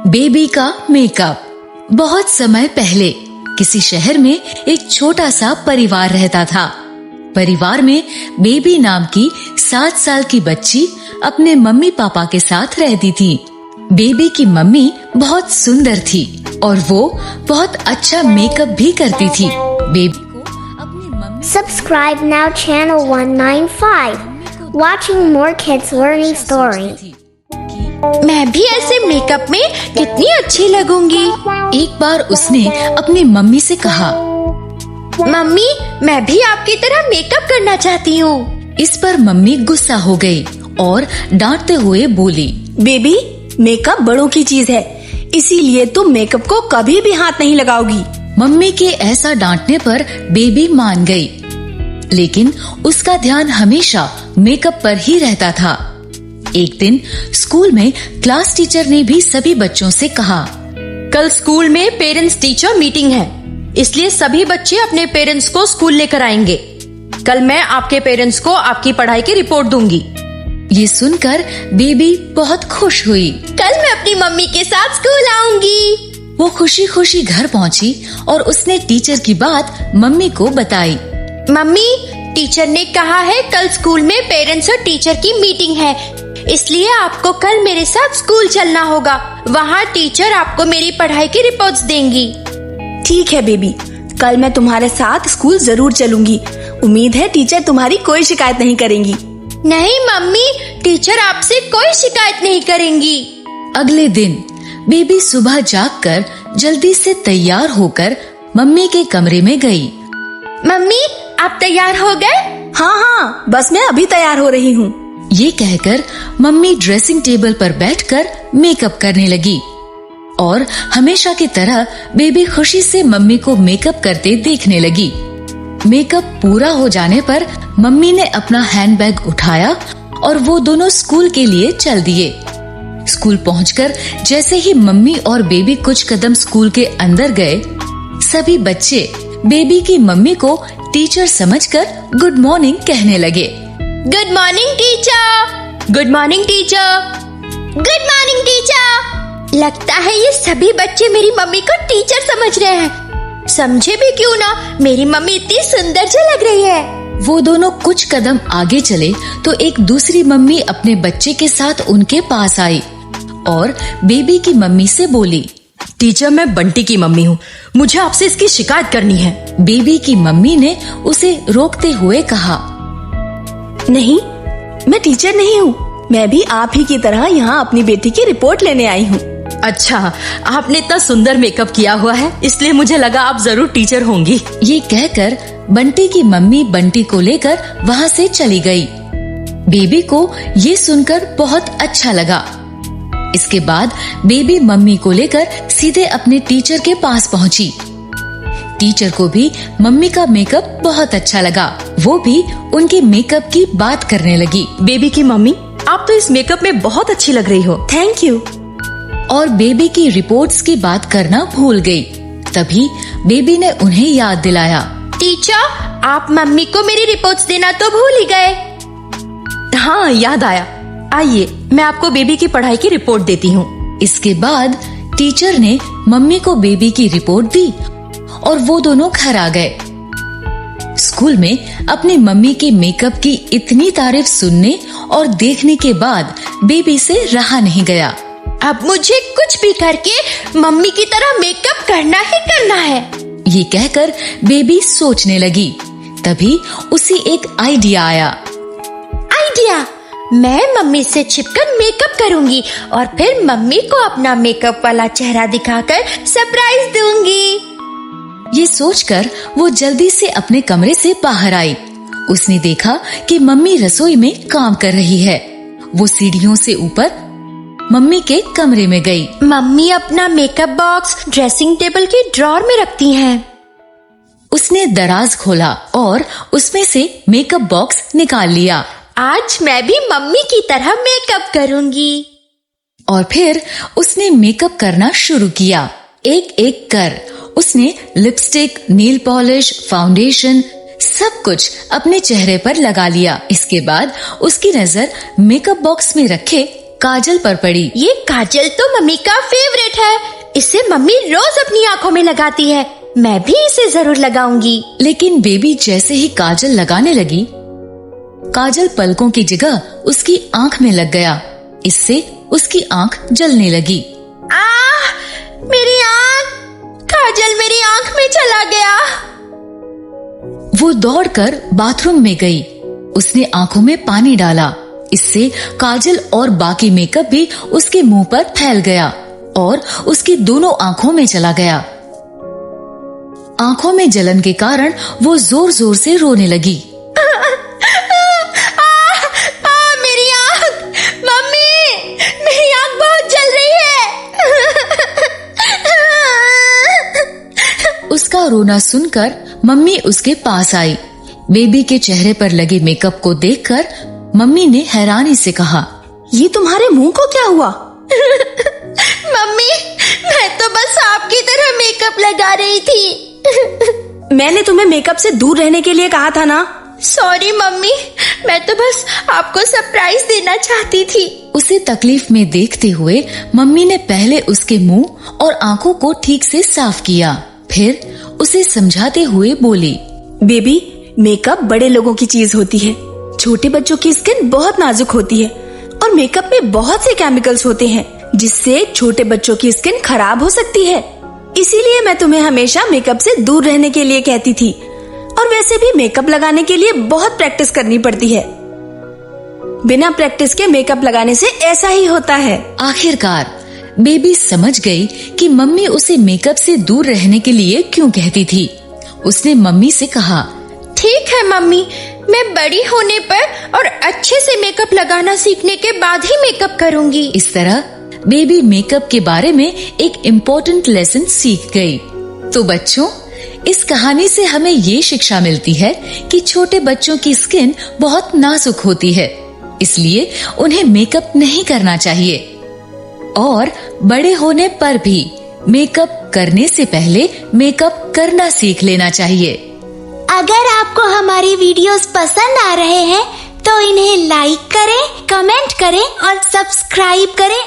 Baby का makeup. बहुत समय पहले किसी शहर में एक छोटा सा परिवार रहता था। परिवार में बेबी नाम की 7 साल की बच्ची अपने मम्मी पापा के साथ रहती थी। बेबी की मम्मी बहुत सुंदर थी और वो बहुत अच्छा मेकअप भी करती थी। बेबी को अपनी mummy Subscribe now channel 195. Watching more kids learning stories. मैं भी ऐसे मेकअप में कितनी अच्छी लगूंगी। एक बार उसने अपनी मम्मी से कहा, मम्मी, मैं भी आपकी तरह मेकअप करना चाहती हूँ। इस पर मम्मी गुस्सा हो गई और डांटते हुए बोली, बेबी, मेकअप बड़ों की चीज है, इसीलिए तुम मेकअप को कभी भी हाथ नहीं लगाओगी। मम्मी के ऐसा डांटने पर बेबी मान गई, लेकिन उसका ध्यान हमेशा मेकअप पर ही रहता था। एक दिन स्कूल में क्लास टीचर ने भी सभी बच्चों से कहा, कल स्कूल में पेरेंट्स टीचर मीटिंग है, इसलिए सभी बच्चे अपने पेरेंट्स को स्कूल लेकर आएंगे। कल मैं आपके पेरेंट्स को आपकी पढ़ाई की रिपोर्ट दूंगी। ये सुनकर बेबी बहुत खुश हुई। कल मैं अपनी मम्मी के साथ स्कूल आऊंगी। वो खुशी खुशी घर पहुंची और उसने टीचर की बात मम्मी को बताई। मम्मी, टीचर ने कहा है कल स्कूल में पेरेंट्स और टीचर की मीटिंग है, इसलिए आपको कल मेरे साथ स्कूल चलना होगा। वहाँ टीचर आपको मेरी पढ़ाई की रिपोर्ट्स देंगी। ठीक है बेबी, कल मैं तुम्हारे साथ स्कूल जरूर चलूंगी। उम्मीद है टीचर तुम्हारी कोई शिकायत नहीं करेंगी। नहीं मम्मी, टीचर आपसे कोई शिकायत नहीं करेंगी। अगले दिन बेबी सुबह जागकर जल्दी से तैयार होकर मम्मी के कमरे में गई। मम्मी, आप तैयार हो गए? हाँ, बस मैं अभी तैयार हो रही हूँ। ये कहकर मम्मी ड्रेसिंग टेबल पर बैठकर मेकअप करने लगी और हमेशा की तरह बेबी खुशी से मम्मी को मेकअप करते देखने लगी। मेकअप पूरा हो जाने पर मम्मी ने अपना हैंडबैग उठाया और वो दोनों स्कूल के लिए चल दिए। स्कूल पहुंचकर जैसे ही मम्मी और बेबी कुछ कदम स्कूल के अंदर गए, सभी बच्चे बेबी की मम्मी को टीचर समझकर गुड मॉर्निंग कहने लगे। Good morning teacher, good morning teacher, good morning teacher. लगता है ये सभी बच्चे मेरी मम्मी को टीचर समझ रहे हैं। समझे भी क्यों ना, मेरी मम्मी इतनी सुंदर सी लग रही है। वो दोनों कुछ कदम आगे चले तो एक दूसरी मम्मी अपने बच्चे के साथ उनके पास आई और बेबी की मम्मी से बोली, टीचर, मैं बंटी की मम्मी हूँ, मुझे आपसे इसकी शिकायत करनी है। बेबी की मम्मी ने उसे रोकते हुए कहा, नहीं, मैं टीचर नहीं हूँ, मैं भी आप ही की तरह यहाँ अपनी बेटी की रिपोर्ट लेने आई हूँ। अच्छा, आपने इतना सुंदर मेकअप किया हुआ है, इसलिए मुझे लगा आप जरूर टीचर होंगी। ये कहकर बंटी की मम्मी बंटी को लेकर वहाँ से चली गई। बेबी को ये सुनकर बहुत अच्छा लगा। इसके बाद बेबी मम्मी को लेकर सीधे अपने टीचर के पास पहुँची। टीचर को भी मम्मी का मेकअप बहुत अच्छा लगा। वो भी उनके मेकअप की बात करने लगी। बेबी की मम्मी, आप तो इस मेकअप में बहुत अच्छी लग रही हो। Thank you. और बेबी की रिपोर्ट्स की बात करना भूल गई। तभी बेबी ने उन्हें याद दिलाया, टीचर, आप मम्मी को मेरी रिपोर्ट्स देना तो भूल ही गए। हाँ, याद आया। आइए, मैं आपको बेबी की पढ़ाई की रिपोर्ट देती हूँ। इसके बाद टीचर ने मम्मी को बेबी की रिपोर्ट दी और वो दोनों घर आ गए। स्कूल में अपनी मम्मी के मेकअप की इतनी तारीफ सुनने और देखने के बाद बेबी से रहा नहीं गया। अब मुझे कुछ भी करके मम्मी की तरह मेकअप करना ही करना है। ये कहकर बेबी सोचने लगी। तभी उसे एक आइडिया आया। आइडिया, मैं मम्मी से छिपकर मेकअप करूंगी और फिर मम्मी को अपना मेकअप वाला चेहरा दिखाकर सरप्राइज दूंगी। ये सोचकर वो जल्दी से अपने कमरे से बाहर आई। उसने देखा कि मम्मी रसोई में काम कर रही है। वो सीढ़ियों से ऊपर मम्मी के कमरे में गई। मम्मी अपना मेकअप बॉक्स ड्रेसिंग टेबल के ड्रॉर में रखती हैं। उसने दराज खोला और उसमें से मेकअप बॉक्स निकाल लिया। आज मैं भी मम्मी की तरह मेकअप करूंगी। और फिर उसने मेकअप करना शुरू किया। एक एक कर उसने लिपस्टिक, नेल पॉलिश, फाउंडेशन सब कुछ अपने चेहरे पर लगा लिया। इसके बाद उसकी नजर मेकअप बॉक्स में रखे काजल पर पड़ी। ये काजल तो मम्मी का फेवरेट है, इसे मम्मी रोज अपनी आँखों में लगाती है, मैं भी इसे जरूर लगाऊंगी। लेकिन बेबी जैसे ही काजल लगाने लगी, काजल पलकों की जगह उसकी आंख में लग गया। इससे उसकी आंख जलने लगी। मेरी आंख! काजल मेरी आंख में चला गया। वो दौड़कर बाथरूम में गई। उसने आंखों में पानी डाला। इससे काजल और बाकी मेकअप भी उसके मुंह पर फैल गया और उसकी दोनों आंखों में चला गया। आंखों में जलन के कारण वो जोर जोर से रोने लगी। मेरी आंख! मम्मी, मेरी आंख बहुत जल रही है। उसका रोना सुनकर मम्मी उसके पास आई। बेबी के चेहरे पर लगे मेकअप को देखकर मम्मी ने हैरानी से कहा, ये तुम्हारे मुंह को क्या हुआ? मम्मी, मैं तो बस आपकी तरह मेकअप लगा रही थी। मैंने तुम्हें मेकअप से दूर रहने के लिए कहा था ना। सॉरी मम्मी, मैं तो बस आपको सरप्राइज देना चाहती थी। उसे तकलीफ में देखते हुए मम्मी ने पहले उसके मुंह और आंखों को ठीक से साफ किया, फिर उसे समझाते हुए बोली, बेबी, मेकअप बड़े लोगों की चीज होती है। छोटे बच्चों की स्किन बहुत नाजुक होती है और मेकअप में बहुत से केमिकल्स होते हैं जिससे छोटे बच्चों की स्किन खराब हो सकती है। इसीलिए मैं तुम्हें हमेशा मेकअप से दूर रहने के लिए कहती थी। और वैसे भी मेकअप लगाने के लिए बहुत प्रैक्टिस करनी पड़ती है। बिना प्रैक्टिस के मेकअप लगाने से ऐसा ही होता है। आखिरकार बेबी समझ गई कि मम्मी उसे मेकअप से दूर रहने के लिए क्यों कहती थी। उसने मम्मी से कहा, ठीक है मम्मी, मैं बड़ी होने पर और अच्छे से मेकअप लगाना सीखने के बाद ही मेकअप करूंगी। इस तरह बेबी मेकअप के बारे में एक इम्पोर्टेंट लेसन सीख गई। तो बच्चों, इस कहानी से हमें ये शिक्षा मिलती है कि छोटे बच्चों की स्किन बहुत नाजुक होती है, इसलिए उन्हें मेकअप नहीं करना चाहिए और बड़े होने पर भी मेकअप करने से पहले मेकअप करना सीख लेना चाहिए। अगर आपको हमारी वीडियोस पसंद आ रहे हैं तो इन्हें लाइक करें, कमेंट करें और सब्सक्राइब करें